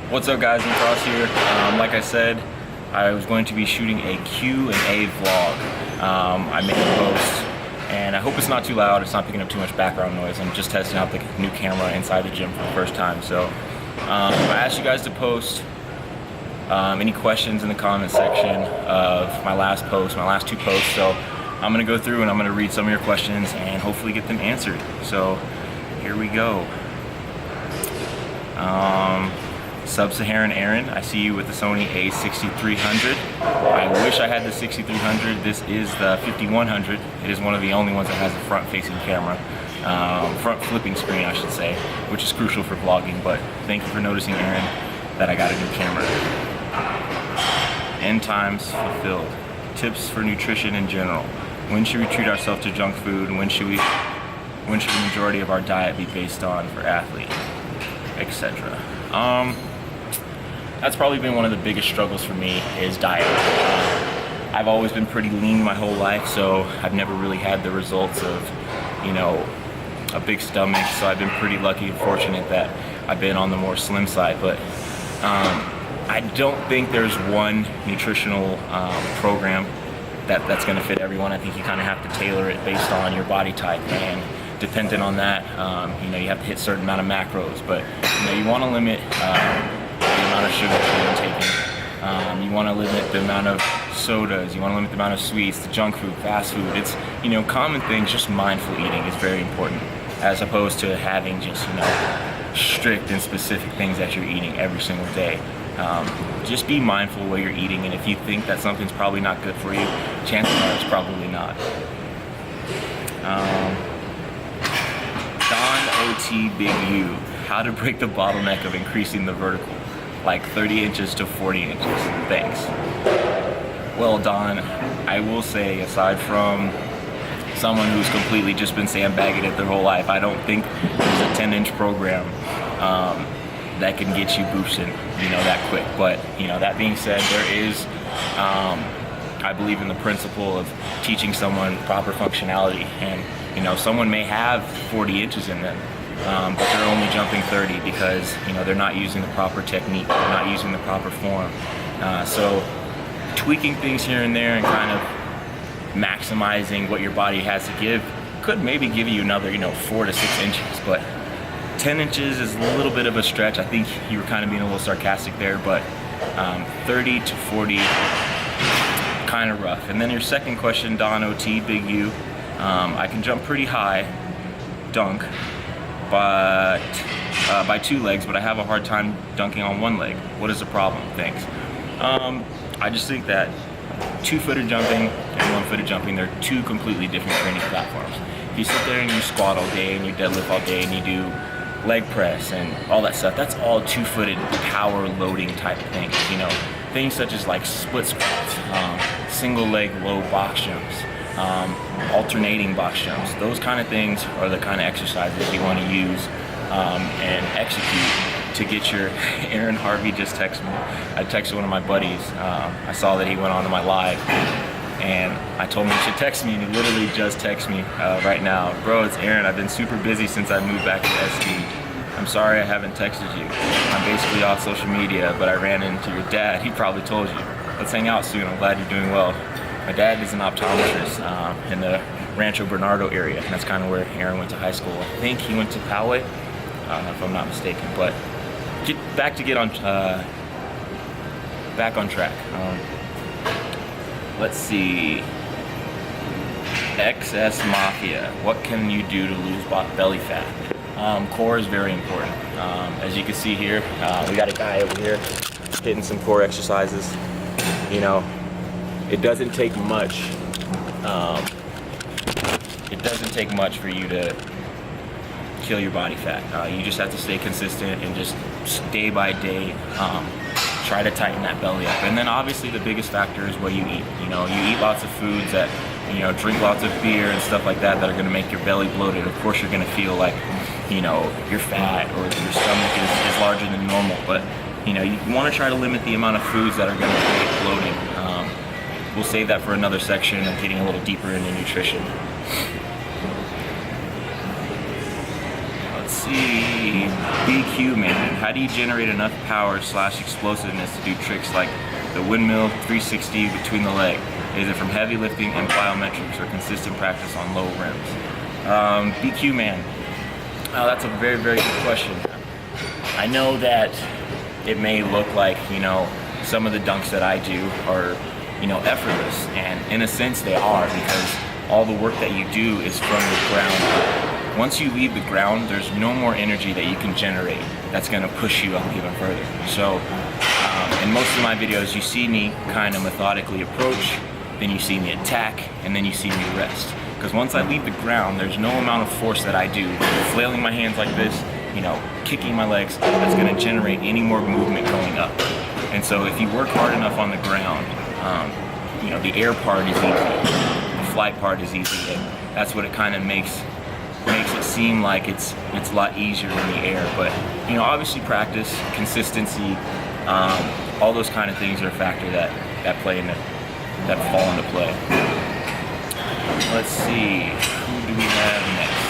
What's up guys, Cross here. Like I said, I was going to be shooting a Q&A vlog. I made a post and I hope it's not too loud, it's not picking up too much background noise. I'm just testing out the new camera inside the gym for the first time. So I asked you guys to post any questions in the comment section of my last two posts. So I'm gonna go through and I'm gonna read some of your questions and hopefully get them answered. So here we go. Sub-Saharan Aaron, I see you with the Sony a6300. I wish I had the 6300. This is the 5100. It is one of the only ones that has a front-facing camera, front flipping screen, I should say, which is crucial for vlogging. But thank you for noticing, Aaron, that I got a new camera. End times fulfilled. Tips for nutrition in general. When should we treat ourselves to junk food? When should the majority of our diet be based on for athletes, etc.? That's probably been one of the biggest struggles for me is diet. I've always been pretty lean my whole life, so I've never really had the results of, a big stomach. So I've been pretty lucky and fortunate that I've been on the more slim side. But I don't think there's one nutritional program that's going to fit everyone. I think you kind of have to tailor it based on your body type, and dependent on that, you have to hit a certain amount of macros. But you want to limit the amount of sugar that you're taking. You want to limit the amount of sodas. You want to limit the amount of sweets, the junk food, fast food. It's common things. Just mindful eating is very important, as opposed to having just strict and specific things that you're eating every single day. Just be mindful of what you're eating, and if you think that something's probably not good for you, chances are it's probably not. Don OT Big U, how to break the bottleneck of increasing the vertical, like 30 inches to 40 inches. Thanks. Well, Don, I will say, aside from someone who's completely just been sandbagging it their whole life, I don't think there's a 10-inch program that can get you boosted, that quick. But, that being said, there is, I believe in the principle of teaching someone proper functionality. And, someone may have 40 inches in them, but they're only jumping 30 because, they're not using the proper technique, they're not using the proper form. So tweaking things here and there and kind of maximizing what your body has to give could maybe give you another, 4 to 6 inches, but 10 inches is a little bit of a stretch. I think you were kind of being a little sarcastic there, but 30 to 40, kind of rough. And then your second question, Don OT, Big U, I can jump pretty high, dunk, but by 2 legs, but I have a hard time dunking on 1 leg. What is the problem? Thanks. I just think that 2-footed jumping and 1-footed jumping, they're 2 completely different training platforms. If you sit there and you squat all day and you deadlift all day and you do leg press and all that stuff, that's all 2-footed power loading type of things. Things such as like split squats, single leg low box jumps, alternating box jumps. Those kind of things are the kind of exercises you want to use and execute to get your. Aaron Harvey just texted me. I texted one of my buddies. I saw that he went on to my live, and I told him he should text me, and he literally just texted me right now. Bro, it's Aaron. I've been super busy since I moved back to SD. I'm sorry I haven't texted you. I'm basically off social media, but I ran into your dad. He probably told you. Let's hang out soon. I'm glad you're doing well. My dad is an optometrist in the Rancho Bernardo area. That's kind of where Aaron went to high school. I think he went to Poway, if I'm not mistaken. But back on track. Let's see. XS Mafia, what can you do to lose belly fat? Core is very important. As you can see here, we got a guy over here hitting some core exercises. It doesn't take much. It doesn't take much for you to kill your body fat. You just have to stay consistent and just day by day try to tighten that belly up. And then obviously the biggest factor is what you eat. You eat lots of foods that, drink lots of beer and stuff like that are going to make your belly bloated. Of course you're going to feel like, you're fat or your stomach is larger than normal. But, you want to try to limit the amount of foods that are going to create bloating. We'll save that for another section of getting a little deeper into nutrition. Let's see. BQ man, how do you generate enough power / explosiveness to do tricks like the windmill 360 between the leg? Is it from heavy lifting and plyometrics or consistent practice on low rims? BQ man, that's a very, very good question. I know that it may look like, you know, some of the dunks that I do are, you know, effortless, and in a sense they are, because all the work that you do is from the ground. Once you leave the ground, there's no more energy that you can generate that's going to push you up even further. So in most of my videos, you see me kind of methodically approach, then you see me attack, and then you see me rest. Because once I leave the ground, there's no amount of force that I do, flailing my hands like this, you know, kicking my legs, that's going to generate any more movement going up. And so if you work hard enough on the ground, you know, the air part is easy, the flight part is easy, and that's what it kind of makes it seem like it's a lot easier in the air. But, you know, obviously practice, consistency, all those kind of things are a factor that fall into play. Let's see, who do we have next?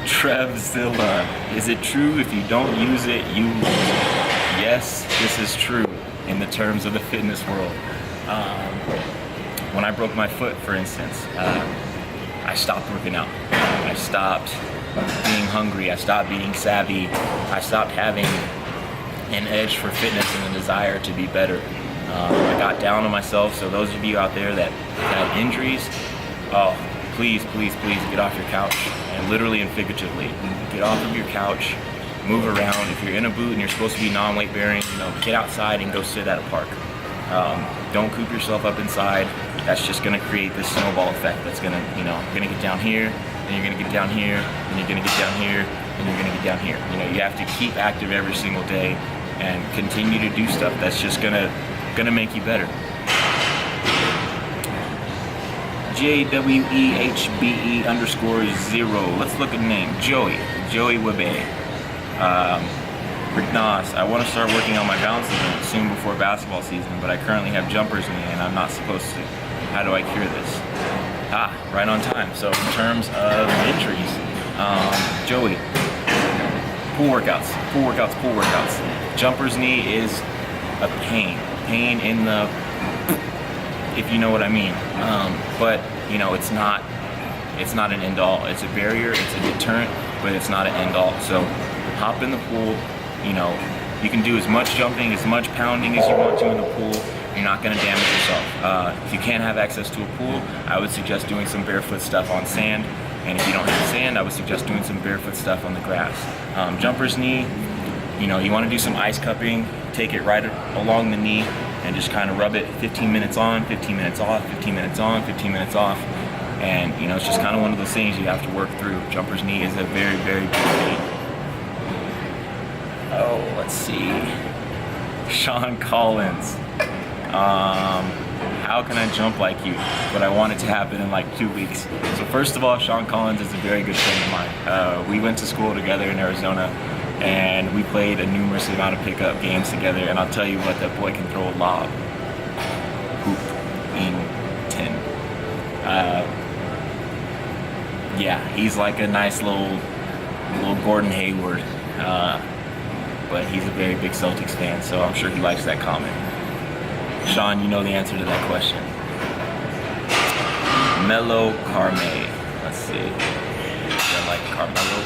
Trev Zilla, is it true if you don't use it, you lose it? Yes, this is true in the terms of the fitness world. When I broke my foot, for instance, I stopped working out. I stopped being hungry. I stopped being savvy. I stopped having an edge for fitness and a desire to be better. I got down on myself. So those of you out there that had injuries, oh, please, please, please get off your couch, and literally and figuratively, get off of your couch, move around. If you're in a boot and you're supposed to be non-weight bearing, you know, get outside and go sit at a park. Don't coop yourself up inside. That's just gonna create this snowball effect that's gonna, you know, you're gonna get down here, then you're gonna get down here, and you're gonna get down here, and you're gonna get down here. You know, you have to keep active every single day and continue to do stuff that's just gonna make you better. JWEHBE_0. Let's look at the name. Joey Webe. Rick Nas, I want to start working on my balance again soon before basketball season, but I currently have jumpers knee and I'm not supposed to. How do I cure this? Right on time. So in terms of injuries, Joey, pool workouts. Jumpers knee is a pain in the, if you know what I mean. But you know, it's not an end all. It's a barrier, it's a deterrent, but it's not an end all. So hop in the pool. You know, you can do as much jumping, as much pounding as you want to in the pool. You're not going to damage yourself. If you can't have access to a pool, I would suggest doing some barefoot stuff on sand. And if you don't have sand, I would suggest doing some barefoot stuff on the grass. Jumper's knee, you know, you want to do some ice cupping. Take it right along the knee and just kind of rub it 15 minutes on, 15 minutes off, 15 minutes on, 15 minutes off. And, you know, it's just kind of one of those things you have to work through. Jumper's knee is a very, very big pain. Oh, let's see. Sean Collins. How can I jump like you? But I want it to happen in like 2 weeks. So first of all, Sean Collins is a very good friend of mine. We went to school together in Arizona, and we played a numerous amount of pickup games together. And I'll tell you what, that boy can throw a lob. Hoop in 10. Yeah, he's like a nice little Gordon Hayward. But he's a very big Celtics fan, so I'm sure he likes that comment. Sean, you know the answer to that question. Melo Carme. Let's see. I like Carmelo.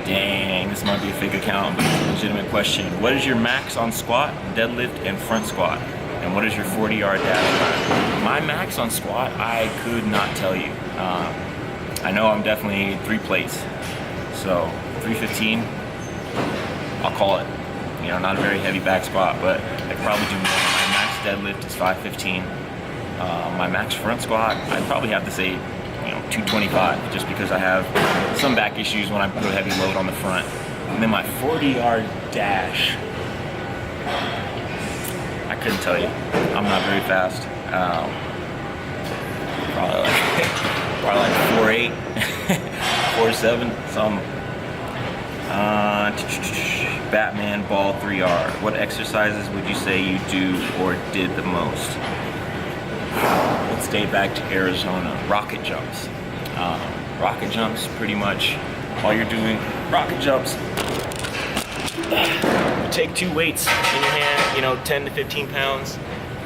Dang, this might be a fake account, but it's a legitimate question. What is your max on squat, deadlift, and front squat? And what is your 40-yard dash time? My max on squat, I could not tell you. I know I'm definitely 3 plates. So 315. I'll call it. You know, not a very heavy back squat, but I could probably do more. My max deadlift is 515. My max front squat, I'd probably have to say, you know, 225, just because I have some back issues when I put a heavy load on the front. And then my 40-yard dash, I couldn't tell you. I'm not very fast. Probably like 4.8, 4.7, something. Batman Ball 3R. What exercises would you say you do or did the most? Let's date back to Arizona. Rocket jumps. rocket jumps, pretty much all you're doing, rocket jumps. You take 2 weights in your hand, 10 to 15 pounds.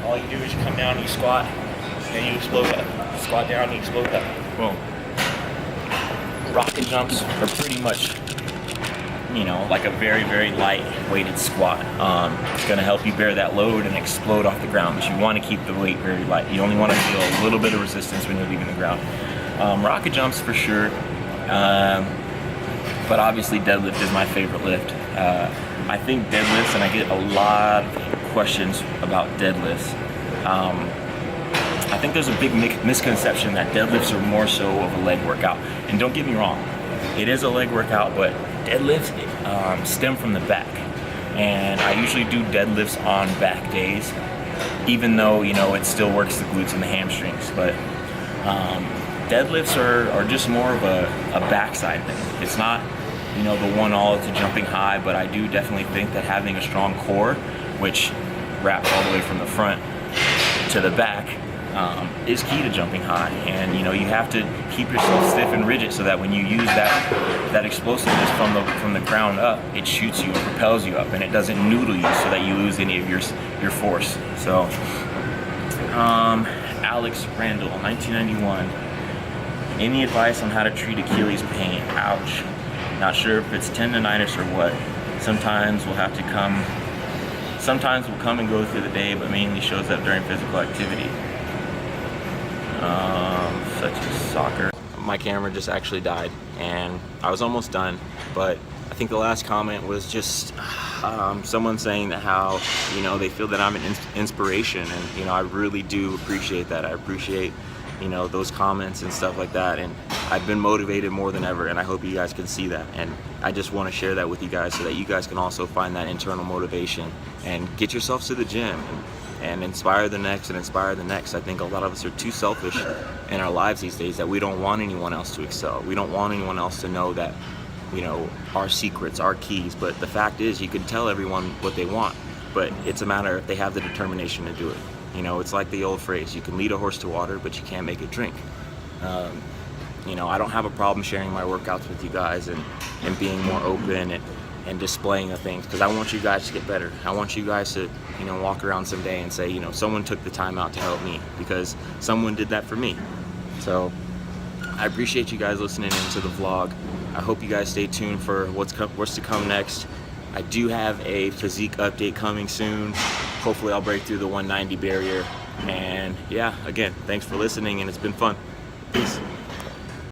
All you do is you come down and you squat, and you explode up. Squat down and you explode up. Boom. Rocket jumps are pretty much, like a very, very light weighted squat. It's gonna help you bear that load and explode off the ground, but you wanna keep the weight very light. You only wanna feel a little bit of resistance when you're leaving the ground. Rocket jumps for sure, but obviously deadlift is my favorite lift. I think deadlifts, and I get a lot of questions about deadlifts. I think there's a big misconception that deadlifts are more so of a leg workout. And don't get me wrong, it is a leg workout, but deadlifts stem from the back. And I usually do deadlifts on back days, even though, it still works the glutes and the hamstrings. But deadlifts are just more of a backside thing. It's not, the one all to jumping high, but I do definitely think that having a strong core, which wraps all the way from the front to the back, is key to jumping high. And you have to keep yourself stiff and rigid so that when you use that explosiveness from the ground up, it shoots you, it propels you up, and it doesn't noodle you so that you lose any of your force. So Alex Randall, 1991. Any advice on how to treat Achilles pain? Ouch. Not sure if it's tendonitis or what. Sometimes we'll come and go through the day, but mainly shows up during physical activity, such as soccer. My camera just actually died, and I was almost done, but I think the last comment was just someone saying that how, they feel that I'm an inspiration, and, I really do appreciate that. I appreciate, those comments and stuff like that, and I've been motivated more than ever, and I hope you guys can see that. And I just want to share that with you guys so that you guys can also find that internal motivation and get yourselves to the gym and inspire the next and inspire the next. I think a lot of us are too selfish in our lives these days that we don't want anyone else to excel. We don't want anyone else to know that, our secrets, our keys. But the fact is, you can tell everyone what they want, but it's a matter if they have the determination to do it. It's like the old phrase, you can lead a horse to water, but you can't make it drink. I don't have a problem sharing my workouts with you guys and being more open and displaying the things, because I want you guys to get better. I want you guys to, walk around someday and say, someone took the time out to help me because someone did that for me. So I appreciate you guys listening into the vlog. I hope you guys stay tuned for what's to come next. I do have a physique update coming soon. Hopefully I'll break through the 190 barrier. And yeah, again, thanks for listening, and it's been fun. Peace.